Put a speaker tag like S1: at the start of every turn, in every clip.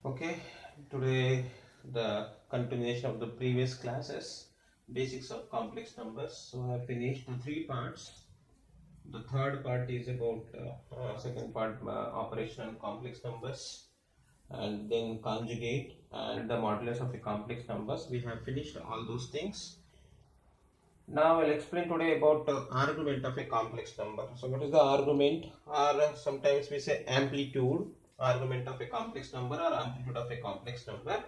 S1: Okay, today the continuation of the previous classes, basics of complex numbers. So I have finished the three parts. The third part is about second part operation on complex numbers, and then conjugate and the modulus of a complex numbers. We have finished all those things. Now I'll explain today about argument of a complex number. So what is the argument, or sometimes we say amplitude, argument of a complex number or amplitude of a complex number.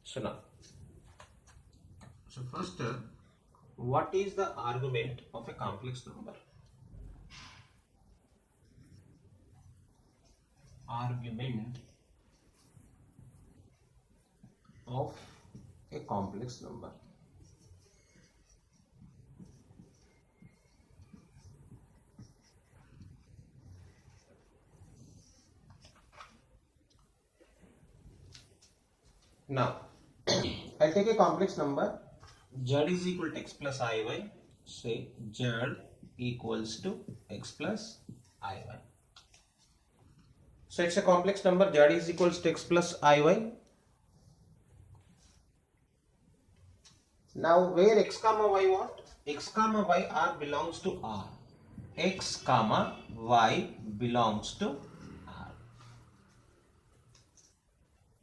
S1: So now, first, what is the argument of a complex number? Argument of a complex number. Now, I take a complex number, z is equal to x plus iy. Say z equals to x plus iy. So it's a complex number, z is equals to x plus iy. Now where x comma y what? X comma y r belongs to R. X comma y belongs to R.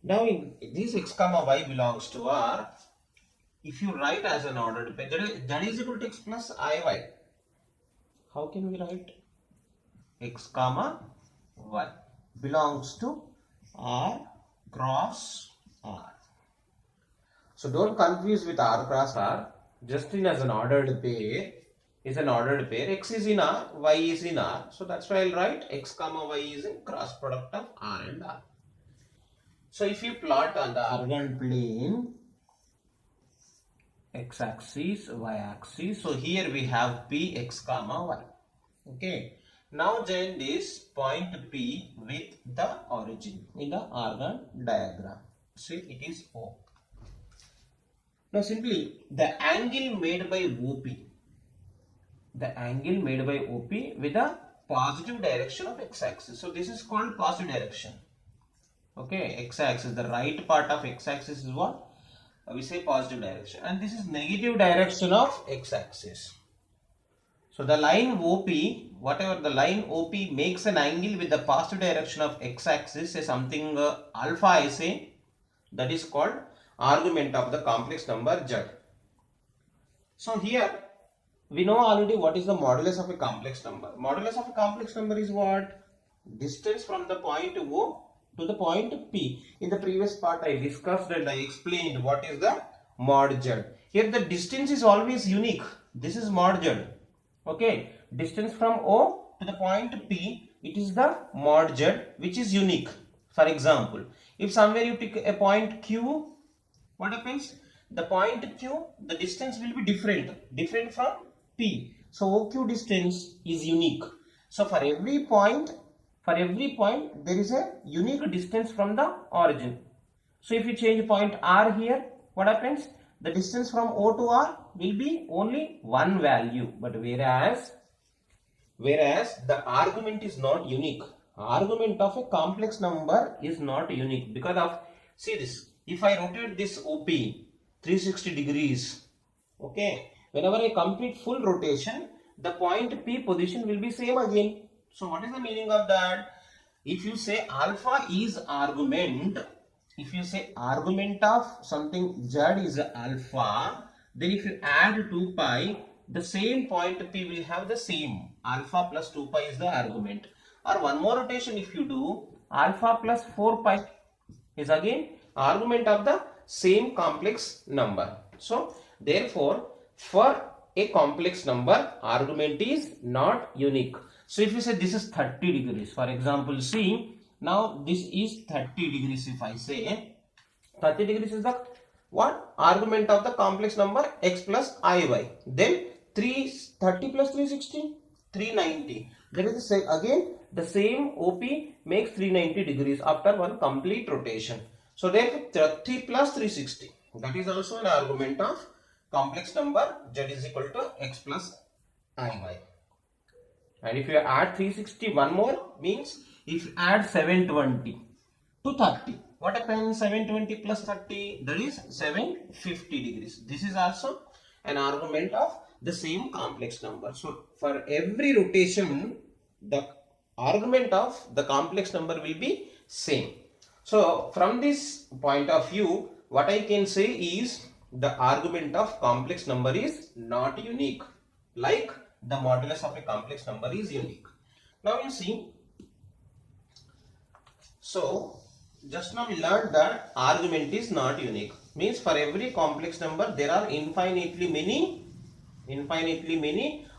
S1: Now in this x comma y belongs to R, if you write as an ordered pair, that is equal to x plus iy. How can we write? X comma y belongs to R cross R. So don't confuse with R cross R. Just in as an ordered pair is an ordered pair. X is in R, Y is in R. So that's why I'll write X comma Y is in cross product of R and R. So if you plot on the Argand plane, X axis, Y axis. So here we have P X comma Y. Okay. Now join this point P with the origin in the Argand diagram. See, it is O. Now simply the angle made by OP, with a positive direction of x-axis. So this is called positive direction. Okay, x-axis, the right part of x-axis is what? We say positive direction, and this is negative direction of x-axis. So the line OP, whatever the line OP makes an angle with the positive direction of x-axis, say something alpha I say, that is called argument of the complex number z. So here we know already what is the modulus of a complex number. Modulus of a complex number is what? Distance from the point O to the point P. In the previous part I discussed and I explained what is the mod z. Here the distance is always unique. This is mod z. Okay, distance from O to the point P, it is the mod z, which is unique. For example, if somewhere you take a point Q, what happens? The point Q, the distance will be different from P. So OQ distance is unique. So for every point there is a unique distance from the origin. So if you change point R here, what happens? The distance from O to R will be only one value. But whereas the argument is not unique. Argument of a complex number is not unique because of, see this, if I rotate this OP 360 degrees, okay, whenever I complete full rotation, the point P position will be same again. So what is the meaning of that? If you say alpha is argument, if you say argument of something z is alpha, then if you add 2 pi, the same point P will have the same. Alpha plus 2 pi is the argument. Or one more rotation if you do, alpha plus 4 pi is again argument of the same complex number. So therefore for a complex number, argument is not unique. So if you say this is 30 degrees, for example, see, now this is 30 degrees. If I say 30 degrees is the what? Argument of the complex number x plus iy. Then 30 plus 360, 390. That is the same, again the same OP makes 390 degrees after one complete rotation. So therefore 30 plus 360, that is also an argument of complex number z is equal to x plus iy. And if you add 360 one more, means if you add 720, to 30. What happens? 720 plus 30, that is 750 degrees. This is also an argument of the same complex number. So for every rotation, the argument of the complex number will be same. So from this point of view, what I can say is the argument of complex number is not unique, like the modulus of a complex number is unique. Now you see, so just now we learned that argument is not unique. Means for every complex number there are infinitely many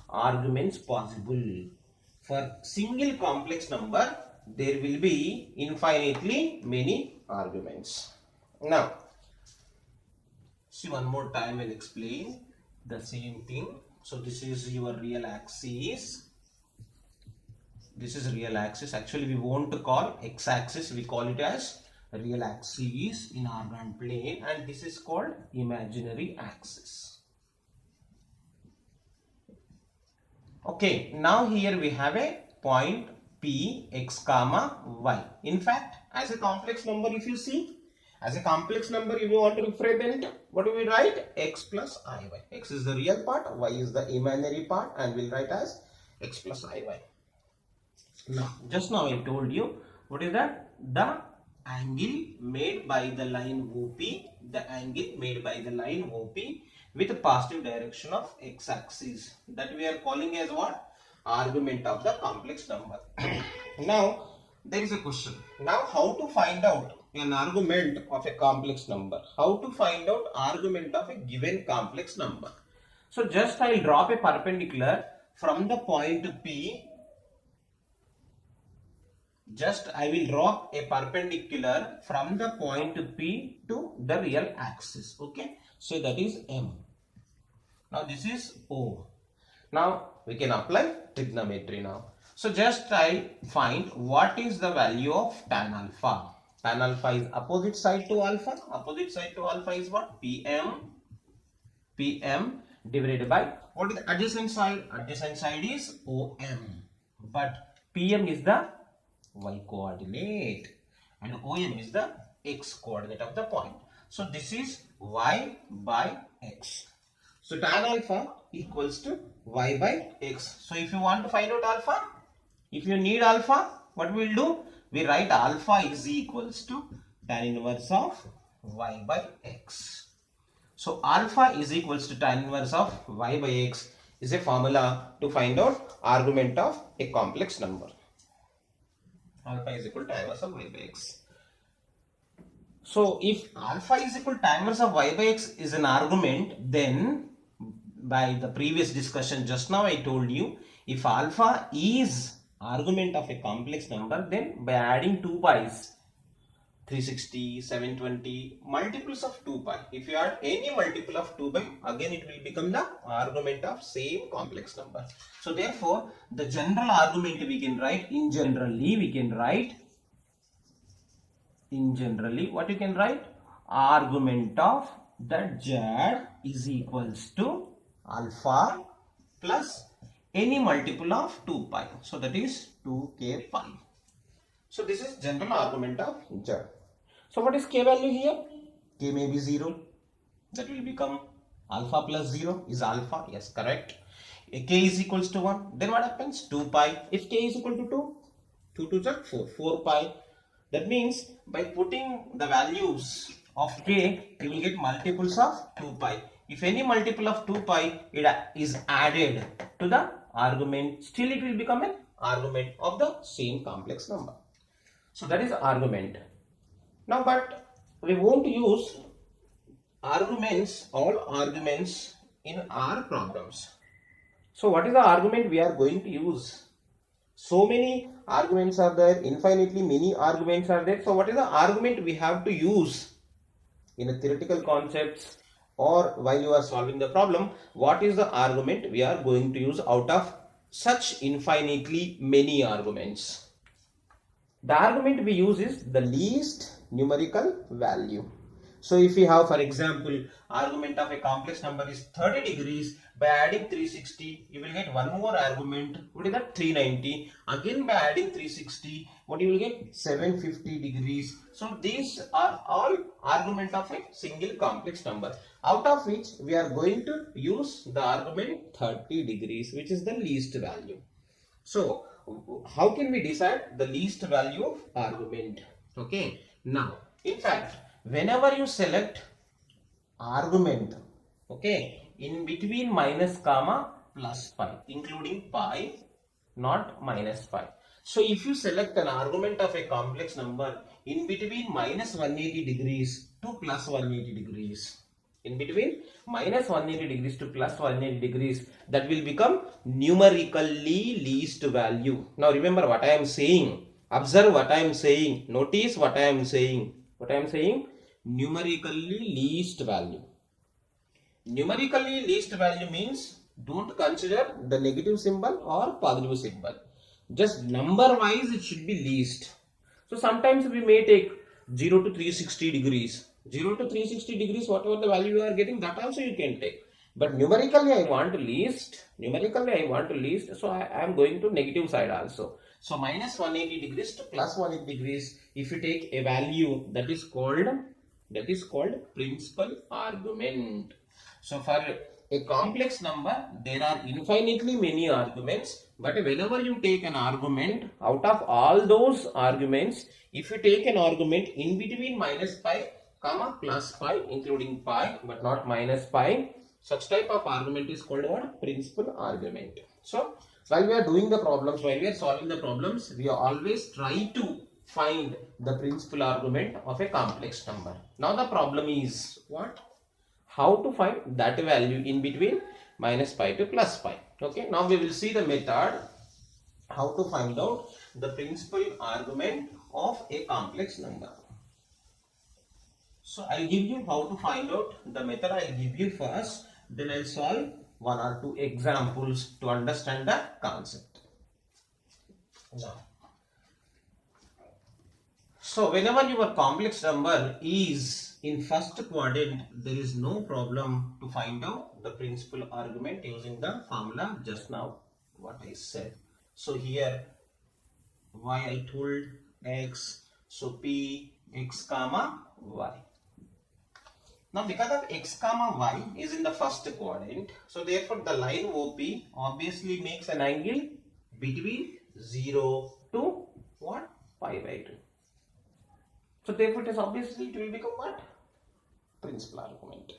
S1: arguments possible. For single complex number there will be infinitely many arguments. Now see, one more time I'll explain the same thing. So this is your real axis. This is real axis. Actually we want to call x-axis, we call it as real axis in organoid plane, and this is called imaginary axis. Okay, now here we have a point P x comma y. In fact, as a complex number, if you see, as a complex number, if you want to represent, what do we write? X plus iy. X is the real part, y is the imaginary part, and we'll write as x plus iy. Now, just now I told you, what is that? The angle made by the line OP, with a positive direction of x-axis, that we are calling as what? Argument of the complex number. Now, there is a question. Now, how to find out an argument of a complex number? How to find out argument of a given complex number? So, just I will drop a perpendicular from the point P. Just I will draw a perpendicular from the point P to the real axis. Okay. So that is M. Now this is O. Now we can apply trigonometry now. So just I find what is the value of tan alpha. Tan alpha is opposite side to alpha. Opposite side to alpha is what? PM divided by, what is the adjacent side? Adjacent side is OM. But PM is the y coordinate and OM is the x coordinate of the point. So this is y by x. So tan alpha equals to y by x. So if you want to find out alpha, if you need alpha, what we will do? We write alpha is equals to tan inverse of y by x. So alpha is equals to tan inverse of y by x is a formula to find out argument of a complex number. Alpha is equal to tan inverse of y by x. So if alpha is equal to tan inverse of y by x is an argument, then by the previous discussion just now I told you, if alpha is argument of a complex number, then by adding 2 pi's, 360, 720, multiples of 2 pi. If you add any multiple of 2 pi, again it will become the argument of same complex number. So therefore, the general argument we can write, in generally, what you can write? Argument of that Z is equals to alpha plus any multiple of 2 pi. So that is 2k pi. So this is general argument of Z. So what is k value here? K may be 0. That will become alpha plus 0 is alpha. Yes, correct. K is equals to 1. Then what happens? 2 pi. If k is equal to 2, 2 to 4, 4 pi. That means by putting the values of k, you will get multiples of 2 pi. If any multiple of 2 pi it is added to the argument, still it will become an argument of the same complex number. So that is argument. Now, but we won't use arguments, all arguments in our problems. So what is the argument we are going to use? So many arguments are there, infinitely many arguments are there. So what is the argument we have to use in a theoretical concepts or while you are solving the problem? What is the argument we are going to use out of such infinitely many arguments? The argument we use is the least numerical value. So if we have, for example, argument of a complex number is 30 degrees, by adding 360, you will get one more argument. What is that? 390. Again by adding 360, what you will get? 750 degrees. So these are all argument of a single complex number, out of which we are going to use the argument 30 degrees, which is the least value. So how can we decide the least value of argument? Okay. Now, in fact, whenever you select argument, okay, in between minus comma plus pi, including pi, not minus pi. So if you select an argument of a complex number in between minus 180 degrees to plus 180 degrees, in between minus 180 degrees to plus 180 degrees, that will become numerically least value. Now remember what I am saying. Observe what I am saying. Notice what I am saying. What I am saying? Numerically least value. Numerically least value means don't consider the negative symbol or positive symbol. Just number wise it should be least. So sometimes we may take 0 to 360 degrees. 0 to 360 degrees, whatever the value you are getting, that also you can take. But numerically I want least. Numerically I want least. So I am going to negative side also. So minus 180 degrees to plus 180 degrees. If you take a value, that is called principal argument. So for a complex number, there are infinitely many arguments. But whenever you take an argument, out of all those arguments, if you take an argument in between minus pi comma plus pi, including pi but not minus pi, such type of argument is called what? Principal argument. So while we are doing the problems, while we are solving the problems, we always try to find the principal argument of a complex number. Now the problem is what? How to find that value in between minus pi to plus pi. Okay, now we will see the method how to find out the principal argument of a complex number. So I'll give you how to find out the method. I'll give you first, then I'll solve one or two examples to understand the concept. Now, so whenever your complex number is in first quadrant, there is no problem to find out the principal argument using the formula just now what I said. So here y I told x, so p x comma y. Now because of x comma y is in the first quadrant, so therefore the line OP obviously makes an angle between 0 to what? Pi by 2. So therefore it is obviously, it will become what? Principal argument.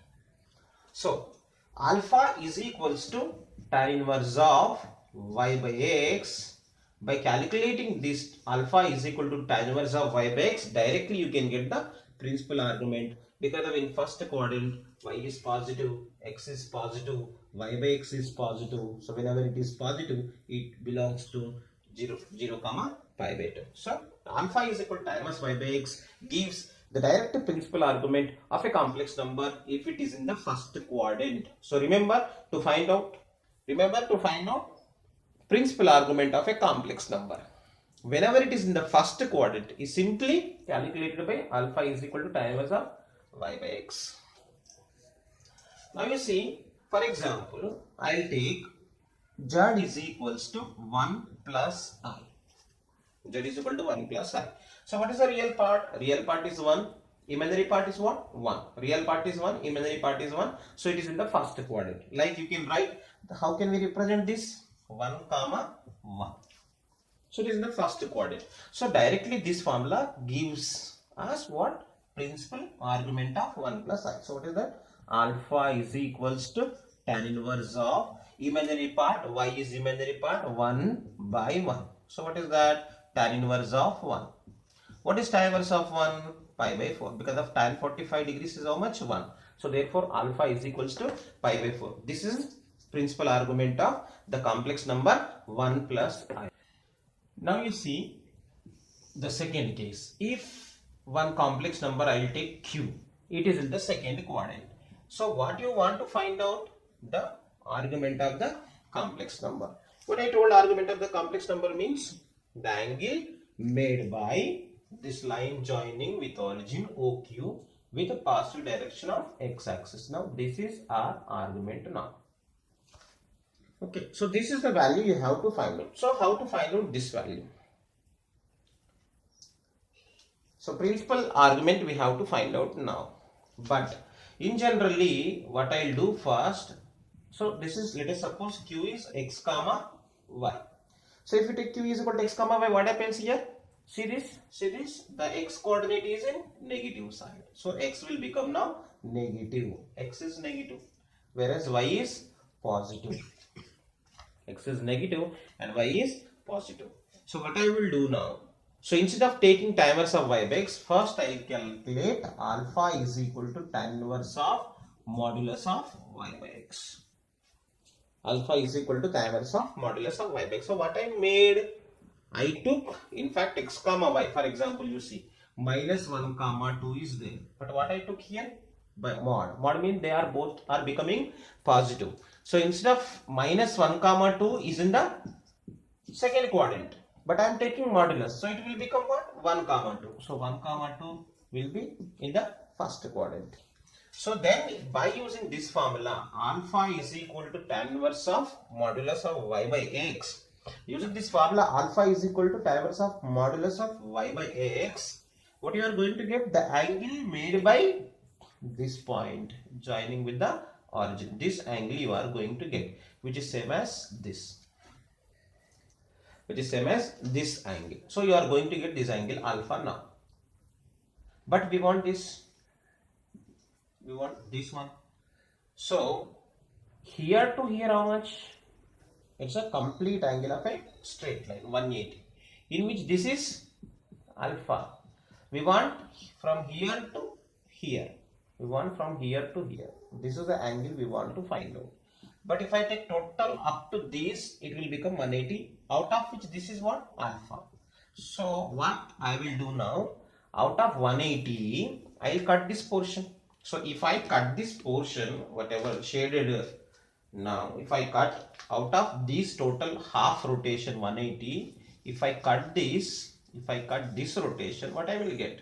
S1: So alpha is equals to tan inverse of y by x. By calculating this alpha is equal to tan inverse of y by x, directly you can get the principal argument. Because of in first quadrant y is positive, x is positive, y by x is positive. So whenever it is positive, it belongs to 0 comma pi by 2. So alpha is equal to tan inverse y by x gives the direct principal argument of a complex number if it is in the first quadrant. So remember to find out principal argument of a complex number. Whenever it is in the first quadrant, is simply calculated by alpha is equal to tan inverse of y by x. Now you see, for example, I'll take z is equals to 1 plus I. Z is equal to 1 plus I. So what is the real part? Real part is 1. Imaginary part is what? 1. Real part is 1. Imaginary part is 1. So it is in the first quadrant. Like you can write, how can we represent this? 1 comma 1. So it is in the first quadrant. So directly this formula gives us what? Principal argument of 1 plus I. So what is that? Alpha is equals to tan inverse of imaginary part, y is imaginary part, 1 by 1. So what is that? Tan inverse of 1. What is tan inverse of 1? Pi by 4. Because of tan 45 degrees is how much? 1. So therefore alpha is equals to pi by 4. This is principal argument of the complex number 1 plus I. Now you see the second case. If one complex number I will take q, it is in the second quadrant. So what you want to find out? The argument of the complex number. What I told argument of the complex number means the angle made by this line joining with origin OQ with the positive direction of x-axis. Now this is our argument now. Okay, so this is the value you have to find out. So how to find out this value? So principal argument we have to find out now. But in generally, what I'll do first, so this is, let us suppose q is x comma y. So if you take q is equal to x comma y, what happens here? See this, the x coordinate is in negative side. So x will become now negative. X is negative, whereas y is positive. X is negative and y is positive. So what I will do now? So instead of taking tan inverse of y by x, first I will calculate alpha is equal to tan inverse of modulus of y by x. Alpha is equal to tan inverse of modulus of y by x. So what I made? I took, in fact, x comma y. For example, you see, minus 1 comma 2 is there. But what I took here? By mod. Mod means they are both are becoming positive. So instead of minus 1 comma 2 is in the second quadrant. But I am taking modulus. So it will become what? 1 comma 2. So 1 comma 2 will be in the first quadrant. So then by using this formula, alpha is equal to tan inverse of modulus of y by x. Using this formula, alpha is equal to tan inverse of modulus of y by x. What you are going to get? The angle made by this point joining with the origin. This angle you are going to get, which is same as this. Which is same as this angle. So you are going to get this angle alpha now. But we want this. We want this one. So here to here how much? It's a complete angle of a straight line 180, in which this is alpha. We want from here to here. We want from here to here. This is the angle we want to find out. But if I take total up to this, it will become 180, out of which this is what? Alpha. So what I will do now, out of 180, I will cut this portion. So if I cut this portion, whatever shaded now, if I cut out of this total half rotation 180, if I cut this rotation, what I will get?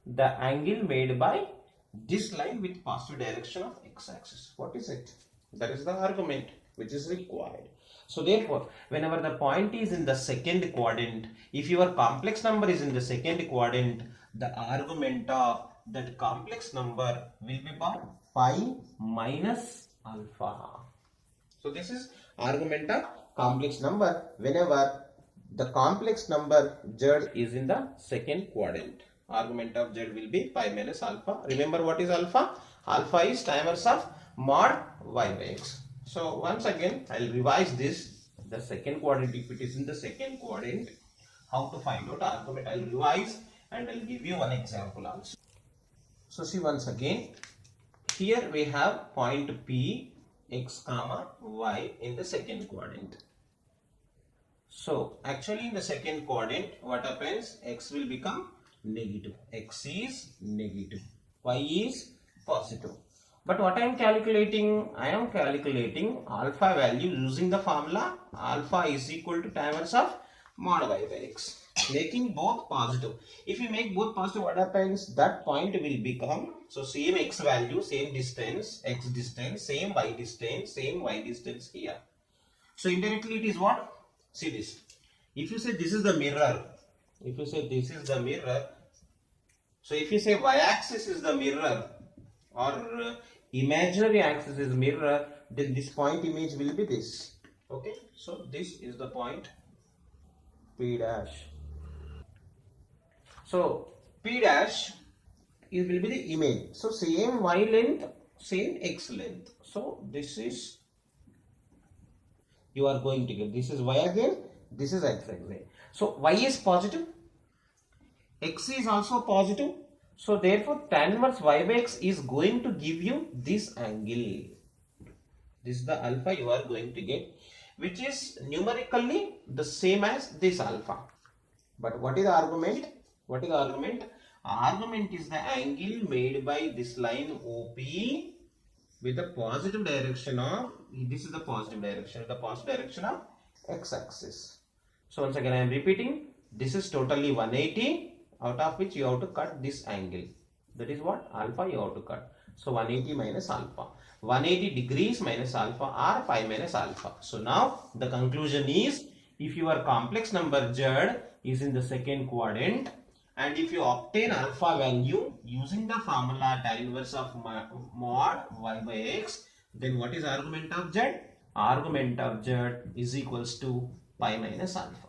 S1: The angle made by this line with positive direction of x-axis. What is it? That is the argument which is required. So therefore, whenever the point is in the second quadrant, if your complex number is in the second quadrant, the argument of that complex number will be about pi minus alpha. So this is argument of complex number whenever the complex number z is in the second quadrant. Argument of z will be pi minus alpha. Remember what is alpha? Alpha is tan inverse of mod y by x. So once again I will revise this. The second quadrant, if it is in the second quadrant, how to find out argument, I will revise and I will give you one example also. So see once again, here we have point P x comma y in the second quadrant. So actually in the second quadrant, what happens? X will become negative. X is negative. Y is positive. But what I am calculating? I am calculating alpha value using the formula alpha is equal to tan inverse of mod y by x. Making both positive. If you make both positive, what happens? That point will become, so same x value, same distance, x distance, same y distance here. So indirectly it is what? See this. If you say this is the mirror, so if you say y-axis is the mirror or imaginary axis is mirror, then this point image will be this. Okay, so this is the point P dash. So P dash will be the image. So same y length, same x length. So this is, you are going to get, this is y again, this is x again. So y is positive, x is also positive. So therefore tan inverse y by x is going to give you this angle. This is the alpha you are going to get, which is numerically the same as this alpha. But what is the argument? What is the argument? Argument is the angle made by this line OP with the positive direction of, this is the positive direction of x-axis. So once again I am repeating, this is totally 180, out of which you have to cut this angle. That is what? Alpha you have to cut. So 180 minus alpha. 180 degrees minus alpha or pi minus alpha. So now the conclusion is, if your complex number Z is in the second quadrant, and if you obtain alpha value using the formula tan inverse of mod y by x, then what is argument of Z? Argument of Z is equals to pi minus alpha.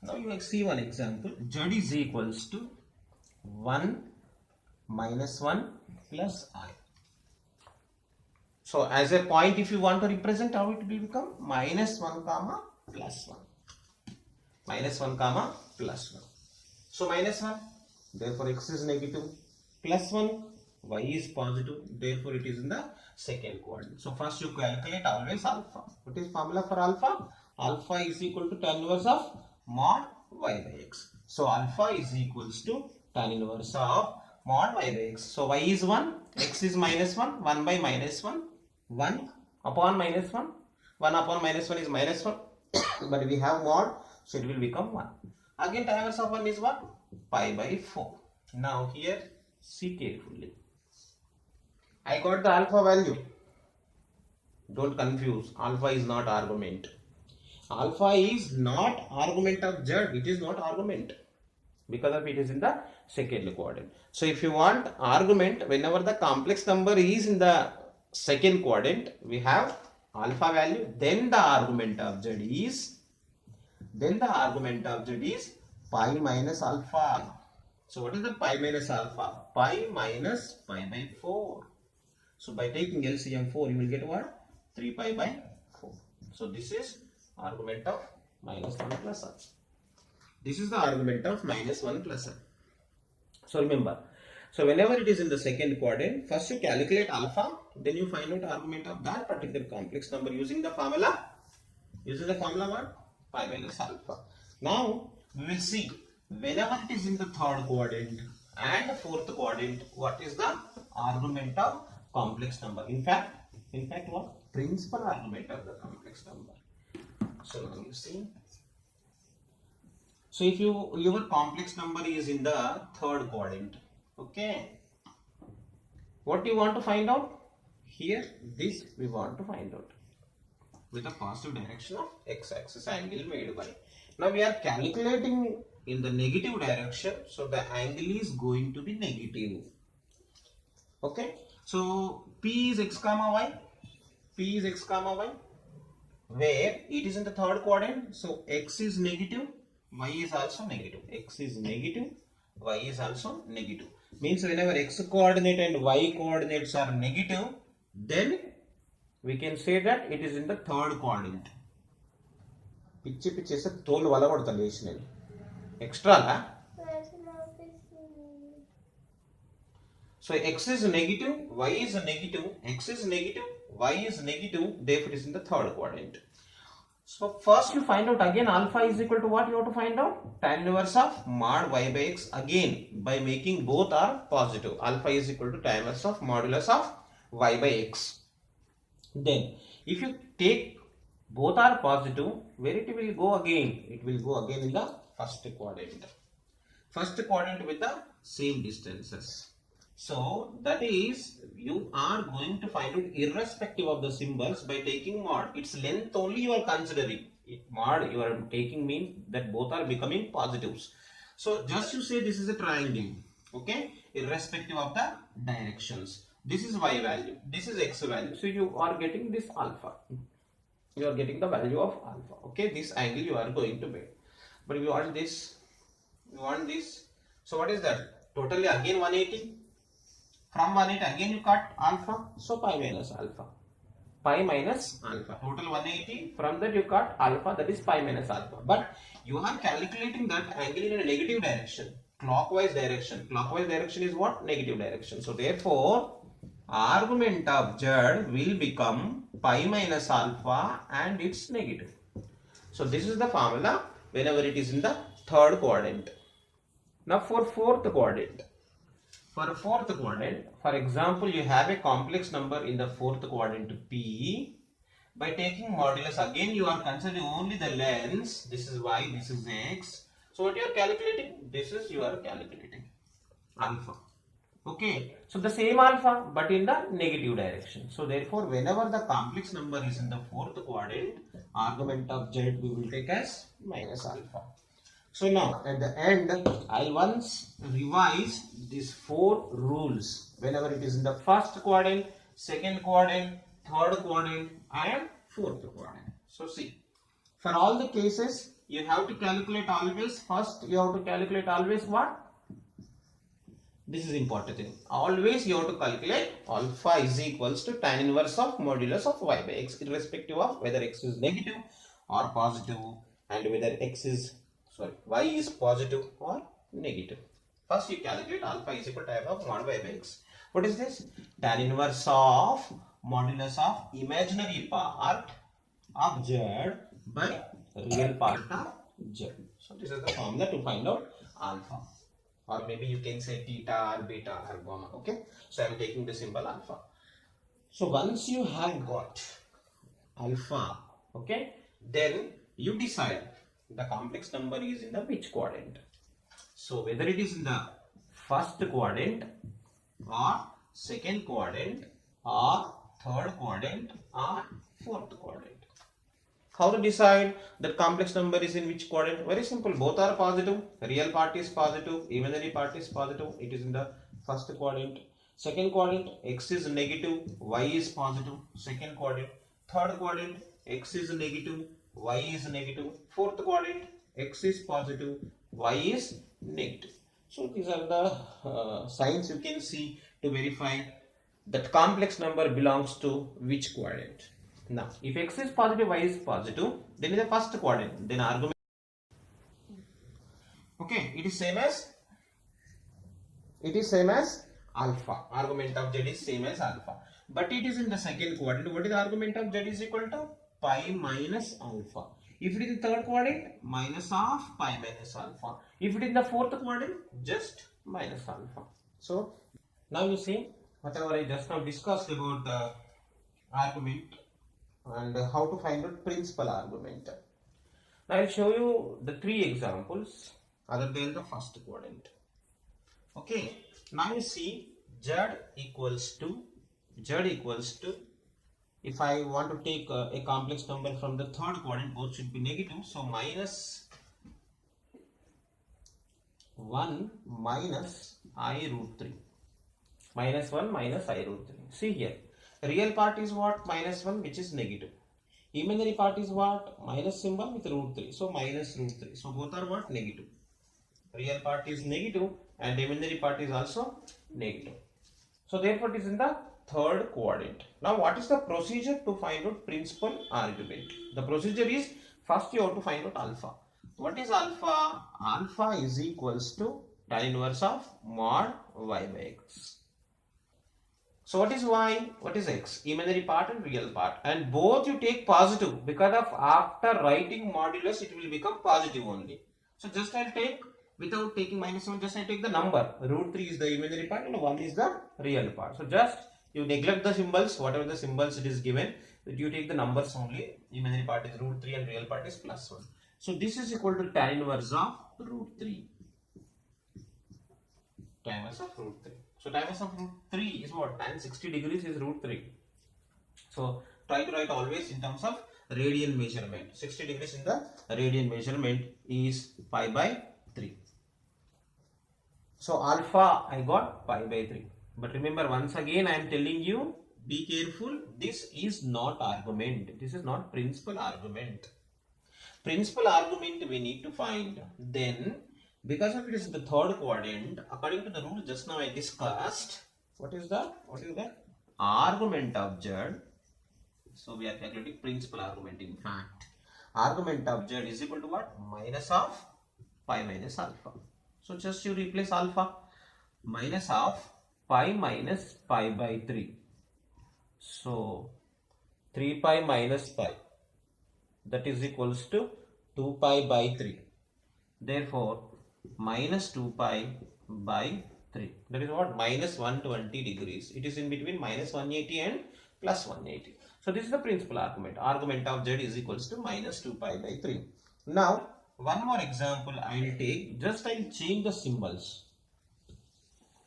S1: Now you see one example. Z is equals to 1 minus 1 plus I. So as a point, if you want to represent, how it will become? Minus 1 comma plus 1. Minus 1 comma plus 1. So minus 1, therefore x is negative. Plus 1, y is positive. Therefore it is in the second quadrant. So first you calculate always alpha. What is formula for alpha? Alpha is equal to tan inverse of mod y by x. So alpha is equals to tan inverse of mod y by x. So y is 1, x is minus 1, 1 by minus 1, 1 upon minus 1, 1 upon minus 1 is minus 1, but we have mod, so it will become 1. Again tan inverse of 1 is what? Pi by 4. Now here see carefully. I got the alpha value. Don't confuse, alpha is not argument. Alpha is not argument of Z, it is not argument, because of it is in the second quadrant. So if you want argument, whenever the complex number is in the second quadrant, we have alpha value, then the argument of Z is pi minus alpha. So what is the pi minus alpha? Pi minus pi by 4. So by taking LCM 4, you will get what? 3 pi by 4. So this is argument of minus 1 plus 1. This is the argument of minus 1 plus 1. So remember, so whenever it is in the second quadrant, first you calculate alpha, then you find out argument of that particular complex number using the formula. Using the formula what? Pi minus alpha. Now we will see, whenever it is in the third quadrant and fourth quadrant, what is the argument of complex number? In fact what? Principal argument of the complex number. So now you see. So if your complex number is in the third quadrant, okay, what do you want to find out? Here this we want to find out with the positive direction of x-axis angle made by. Now we are calculating in the negative direction, so the angle is going to be negative. Okay, so P is x comma y, P is x comma y, where it is in the third quadrant, so x is negative, y is also negative. X is negative, y is also negative. Means whenever x coordinate and y coordinates are negative, then we can say that it is in the third quadrant. Piche se tol wala kodta lesinel. Extra la. So x is negative, y is negative, x is negative, y is negative, therefore it is in the third quadrant. So first you find out again alpha is equal to what you have to find out? Tan inverse of mod y by x, again by making both are positive. Alpha is equal to tan inverse of modulus of y by x. Then if you take both are positive, where it will go again? It will go again in the first quadrant. First quadrant with the same distances. So that is, you are going to find out irrespective of the symbols by taking mod. Its length only you are considering. Mod you are taking means that both are becoming positives. So just you say this is a triangle. Okay, irrespective of the directions. This is y value, this is x value. So you are getting this alpha. You are getting the value of alpha. Okay, this angle you are going to make. But we want this. We want this. So what is that? Totally again 180. From 180 again you cut alpha. So pi minus alpha. Pi minus alpha. Total 180. From that you cut alpha. That is pi minus alpha. But you are calculating that angle in a negative direction. Clockwise direction. Clockwise direction is what? Negative direction. So therefore, argument of Z will become pi minus alpha and it's negative. So this is the formula whenever it is in the third quadrant. Now for fourth quadrant. For fourth quadrant, for example, you have a complex number in the fourth quadrant P. By taking modulus, again you are considering only the lengths. This is y, this is x. So what you are calculating? This is you are calculating alpha. Okay, so the same alpha but in the negative direction. So therefore, whenever the complex number is in the fourth quadrant, argument of z we will take as minus alpha. So now at the end, I'll once revise these four rules whenever it is in the first quadrant, second quadrant, third quadrant and fourth quadrant. So see, for all the cases, you have to calculate always, first you have to calculate always what? This is important thing. Always you have to calculate alpha is equals to tan inverse of modulus of y by x, irrespective of whether x is negative or positive and whether y is positive or negative. First you calculate alpha is equal to f of mod y by x. What is this? Tan inverse of modulus of imaginary part of z by real part of z. So this is the formula to find out alpha. Or maybe you can say theta or beta or gamma. Okay, so I am taking the symbol alpha. So once you have got alpha, okay, then you decide the complex number is in the which quadrant. So whether it is in the first quadrant or second quadrant or third quadrant or fourth quadrant. How to decide that complex number is in which quadrant? Very simple. Both are positive. Real part is positive. Imaginary part is positive. It is in the first quadrant. Second quadrant, x is negative, y is positive. Second quadrant. Third quadrant, x is negative, y is negative. Fourth quadrant, x is positive, y is negative. So these are the signs you can see to verify that complex number belongs to which quadrant. Now, if x is positive, y is positive, then in the first quadrant, then argument. Okay, it is same as alpha. Argument of z is same as alpha. But it is in the second quadrant. What is the argument of z is equal to pi minus alpha. If it is in the third quadrant, minus of pi minus alpha. If it is in the fourth quadrant, just minus alpha. So now you see whatever I just now discussed about the argument and how to find out principal argument. Now I will show you the three examples other than the first quadrant. Okay, now you see z equals to, if I want to take a complex number from the third quadrant, both should be negative. So minus 1 minus I root 3. Minus 1 minus I root 3. See here. Real part is what? Minus 1, which is negative. Imaginary part is what? Minus symbol with root 3. So minus root 3. So both are what? Negative. Real part is negative and imaginary part is also negative. So therefore it is in the third quadrant. Now what is the procedure to find out principal argument? The procedure is, first you have to find out alpha. What is alpha? Alpha is equals to tan inverse of mod y by x. So what is y? What is x? Imaginary part and real part. And both you take positive, because of after writing modulus it will become positive only. So just I'll take, without taking minus 1, just I take the number. Root 3 is the imaginary part and 1 is the real part. So just you neglect the symbols, whatever the symbols it is given, that you take the numbers only. Imaginary part is root 3 and real part is plus 1. So this is equal to tan inverse of root 3. Tan inverse of root 3. So tan inverse of root 3 is what? Tan 60 degrees is root 3. So try to write always in terms of radian measurement. 60 degrees in the radian measurement is pi by 3. So alpha I got pi by 3. But remember, once again I am telling you, be careful, this is not argument. This is not principal argument. Principal argument we need to find. Then, because of it is the third quadrant, according to the rule just now I discussed, what is the argument of z. So we are calculating principal argument. In fact, argument of z is equal to what? Minus of pi minus alpha. So just you replace alpha. Minus of pi minus pi by 3. So 3 pi minus pi, that is equals to 2 pi by 3. Therefore minus 2 pi by 3, that is what? Minus 120 degrees. It is in between minus 180 and plus 180. So this is the principal argument. Argument of z is equals to minus 2 pi by 3. Now one more example I will take. Just I'll change the symbols.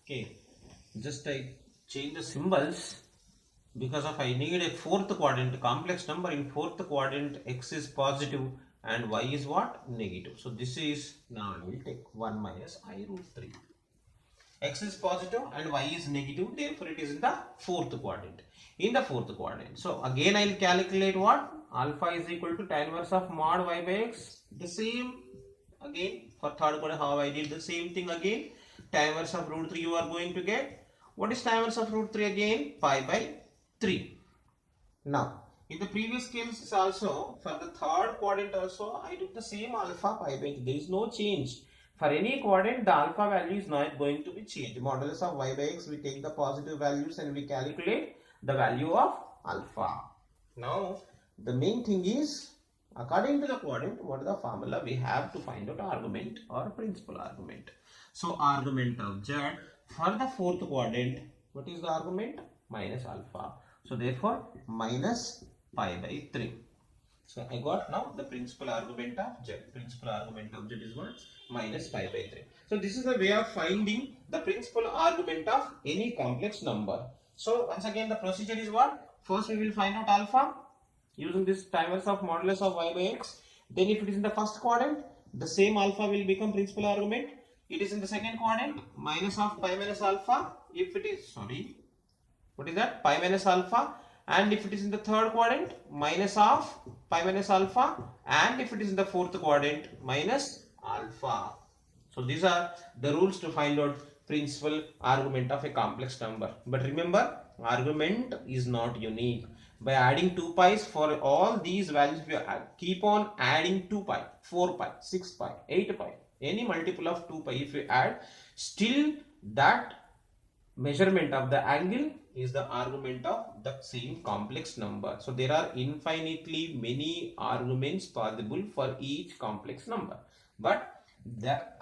S1: Okay, just I change the symbols because of I need a fourth quadrant complex number. In fourth quadrant, x is positive and y is what? Negative. So this is, now I will take 1 minus I root 3. X is positive and y is negative, therefore it is in the fourth quadrant. In the fourth quadrant, so again I will calculate what? Alpha is equal to tan inverse of mod y by x. The same again for third quadrant, how I did the same thing again. Tan inverse of root 3 you are going to get. What is tan inverse of root 3 again? Pi by 3. Now, in the previous cases also, for the third quadrant also, I took the same alpha pi by 3. There is no change. For any quadrant, the alpha value is not going to be changed. Modulus of y by x, we take the positive values and we calculate the value of alpha. Now, the main thing is, according to the quadrant, what is the formula? We have to find out argument or principal argument. So, argument of z for the fourth quadrant, what is the argument? Minus alpha. So therefore minus pi by 3. So I got now the principal argument of z. Principal argument of z is what? Minus pi by 3. So this is the way of finding the principal argument of any complex number. So once again the procedure is what? First we will find out alpha using this tan inverse of modulus of y by x. Then if it is in the first quadrant, the same alpha will become principal argument. It is in the second quadrant, minus of pi minus alpha. If it is, sorry, what is that? Pi minus alpha. And if it is in the third quadrant, minus of pi minus alpha. And if it is in the fourth quadrant, minus alpha. So these are the rules to find out principal argument of a complex number. But remember, argument is not unique. By adding 2 pi's for all these values, we keep on adding 2 pi, 4 pi, 6 pi, 8 pi, any multiple of 2 pi. If we add, still that measurement of the angle is the argument of the same complex number. So there are infinitely many arguments possible for each complex number. But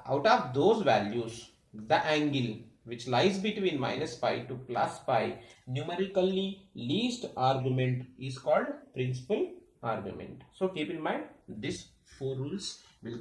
S1: out of those values, the angle which lies between minus pi to plus pi, numerically least argument is called principal argument. So keep in mind, these 4 rules will